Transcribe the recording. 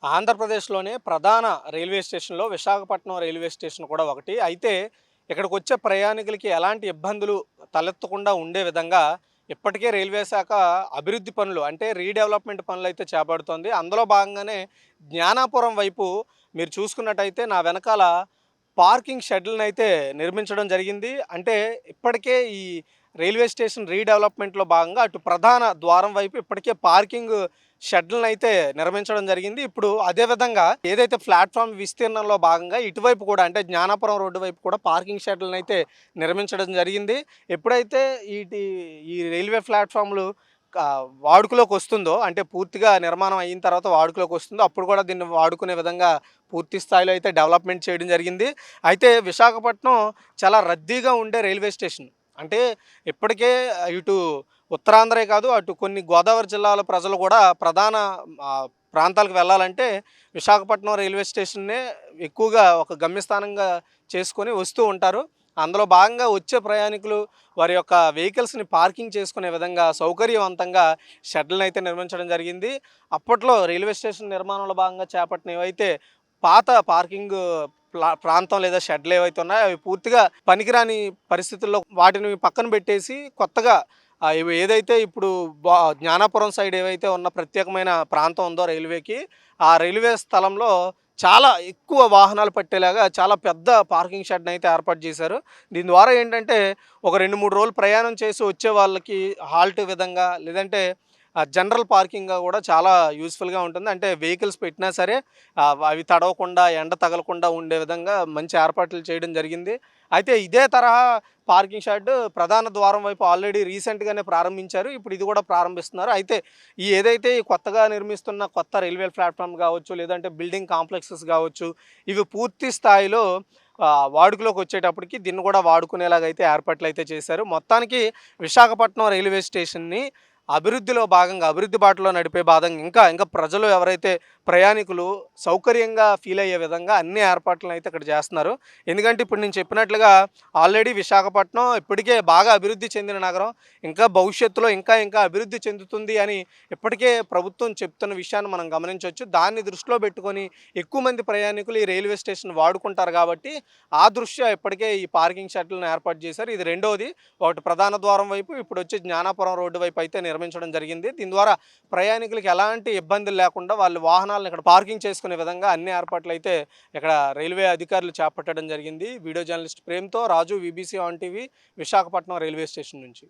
ఆంధ్రప్రదేశ్‌లోనే ప్రధాన రైల్వే స్టేషన్‌లో విశాఖపట్నం రైల్వే స్టేషన్ కూడా ఒకటి. అయితే ఇక్కడికొచ్చే ప్రయాణికులకి ఎలాంటి ఇబ్బందులు తలెత్తకుండా ఉండే విధంగా ఇప్పటికే రైల్వే శాఖ అభివృద్ధి పనులు అంటే రీడెవలప్‌మెంట్ పనులైతే చేపడుతోంది. అందులో భాగంగానే జ్ఞానాపురం వైపు మీరు చూసుకున్నట్టయితే నా వెనకాల పార్కింగ్ షెడ్‌లనైతే నిర్మించడం జరిగింది. అంటే ఇప్పటికే ఈ రైల్వే స్టేషన్ రీడెవలప్‌మెంట్‌లో భాగంగా అటు ప్రధాన ద్వారం వైపు ఇప్పటికే పార్కింగ్ షెడ్‌లనైతే నిర్మించడం జరిగింది. ఇప్పుడు అదే విధంగా ఏదైతే ప్లాట్‌ఫార్మ్ విస్తీర్ణంలో భాగంగా ఇటువైపు కూడా అంటే జ్ఞానాపురం రోడ్డు వైపు కూడా పార్కింగ్ షెడ్‌లనైతే నిర్మించడం జరిగింది. ఎప్పుడైతే ఈ రైల్వే ప్లాట్‌ఫార్మ్‌లు వాడుకలోకి వస్తుందో అంటే పూర్తిగా నిర్మాణం అయిన తర్వాత వాడుకలోకి వస్తుందో అప్పుడు కూడా దీన్ని వాడుకునే విధంగా పూర్తి స్థాయిలో అయితే డెవలప్‌మెంట్ చేయడం జరిగింది. అయితే విశాఖపట్నం చాలా రద్దీగా ఉండే రైల్వే స్టేషన్. అంటే ఇప్పటికే ఇటు ఉత్తరాంధ్రే కాదు అటు కొన్ని గోదావరి జిల్లాల ప్రజలు కూడా ప్రధాన ప్రాంతాలకు వెళ్ళాలంటే విశాఖపట్నం రైల్వే స్టేషన్నే ఎక్కువగా ఒక గమ్యస్థానంగా చేసుకొని వస్తూ ఉంటారు. అందులో భాగంగా వచ్చే ప్రయాణికులు వారి యొక్క వెహికల్స్‌ని పార్కింగ్ చేసుకునే విధంగా సౌకర్యవంతంగా షెడ్‌లనైతే నిర్మించడం జరిగింది. అప్పట్లో రైల్వే స్టేషన్ నిర్మాణంలో భాగంగా చేపట్టినవైతే పాత పార్కింగ్ ప్రాంతం లేదా షెడ్‌లు ఏవైతే ఉన్నాయో అవి పూర్తిగా పనికిరాని పరిస్థితుల్లో వాటిని పక్కన పెట్టేసి కొత్తగా ఇవి ఏదైతే ఇప్పుడు జ్ఞానాపురం సైడ్ ఏవైతే ఉన్న ప్రత్యేకమైన ప్రాంతం ఉందో రైల్వేకి, ఆ రైల్వే స్థలంలో చాలా ఎక్కువ వాహనాలు పట్టేలాగా చాలా పెద్ద పార్కింగ్ షెడ్‌నైతే ఏర్పాటు చేశారు. దీని ద్వారా ఏంటంటే ఒక 2, 3 రోజులు ప్రయాణం చేసి వచ్చే వాళ్ళకి హాల్ట్ విధంగా లేదంటే జనరల్ పార్కింగ్‌గా కూడా చాలా యూజ్‌ఫుల్‌గా ఉంటుంది. అంటే వెహికల్స్ పెట్టినా సరే అవి తడవకుండా, ఎండ తగలకుండా ఉండే విధంగా మంచి ఏర్పాట్లు చేయడం జరిగింది. అయితే ఇదే తరహా పార్కింగ్ షెడ్ ప్రధాన ద్వారం వైపు ఆల్రెడీ రీసెంట్‌గానే ప్రారంభించారు. ఇప్పుడు ఇది కూడా ప్రారంభిస్తున్నారు. అయితే ఏదైతే ఈ కొత్తగా నిర్మిస్తున్న కొత్త రైల్వే ప్లాట్‌ఫార్మ్ కావచ్చు, లేదంటే బిల్డింగ్ కాంప్లెక్సెస్ కావచ్చు, ఇవి పూర్తి స్థాయిలో వాడుకలోకి వచ్చేటప్పటికి దీన్ని కూడా వాడుకునేలాగా అయితే ఏర్పాట్లయితే చేశారు. మొత్తానికి విశాఖపట్నం రైల్వే స్టేషన్‌ని అభివృద్ధిలో భాగంగా అభివృద్ధి బాటలో నడిపే భాగంగా ఇంకా ఇంకా ప్రజలు ఎవరైతే ప్రయాణికులు సౌకర్యంగా ఫీల్ అయ్యే విధంగా అన్ని ఏర్పాట్లను అయితే ఇక్కడ చేస్తున్నారు. ఎందుకంటే ఇప్పుడు నేను చెప్పినట్లుగా ఆల్రెడీ విశాఖపట్నం ఇప్పటికే బాగా అభివృద్ధి చెందిన నగరం. ఇంకా భవిష్యత్తులో ఇంకా ఇంకా అభివృద్ధి చెందుతుంది అని ఇప్పటికే ప్రభుత్వం చెప్తున్న విషయాన్ని మనం గమనించవచ్చు. దాన్ని దృష్టిలో పెట్టుకొని ఎక్కువ మంది ప్రయాణికులు ఈ రైల్వే స్టేషన్ వాడుకుంటారు కాబట్టి ఆ దృష్ట్యా ఇప్పటికే ఈ పార్కింగ్ షెడ్లను ఏర్పాటు చేశారు. ఇది రెండోది. ఒకటి ప్రధాన ద్వారం వైపు, ఇప్పుడు వచ్చి జ్ఞానాపురం రోడ్డు వైపు అయితే నిర్మించడం జరిగింది. దీని ద్వారా ప్రయాణికులకు ఎలాంటి ఇబ్బందులు లేకుండా వాళ్ళు వాహనాలను ఇక్కడ పార్కింగ్ చేసుకునే విధంగా అన్ని ఏర్పాట్లు అయితే ఇక్కడ రైల్వే అధికారులు చేపట్టడం జరిగింది. వీడియో జర్నలిస్ట్ ప్రేమ్‌తో Raju, BBC on TV, Visakhapatnam railway station నుంచి.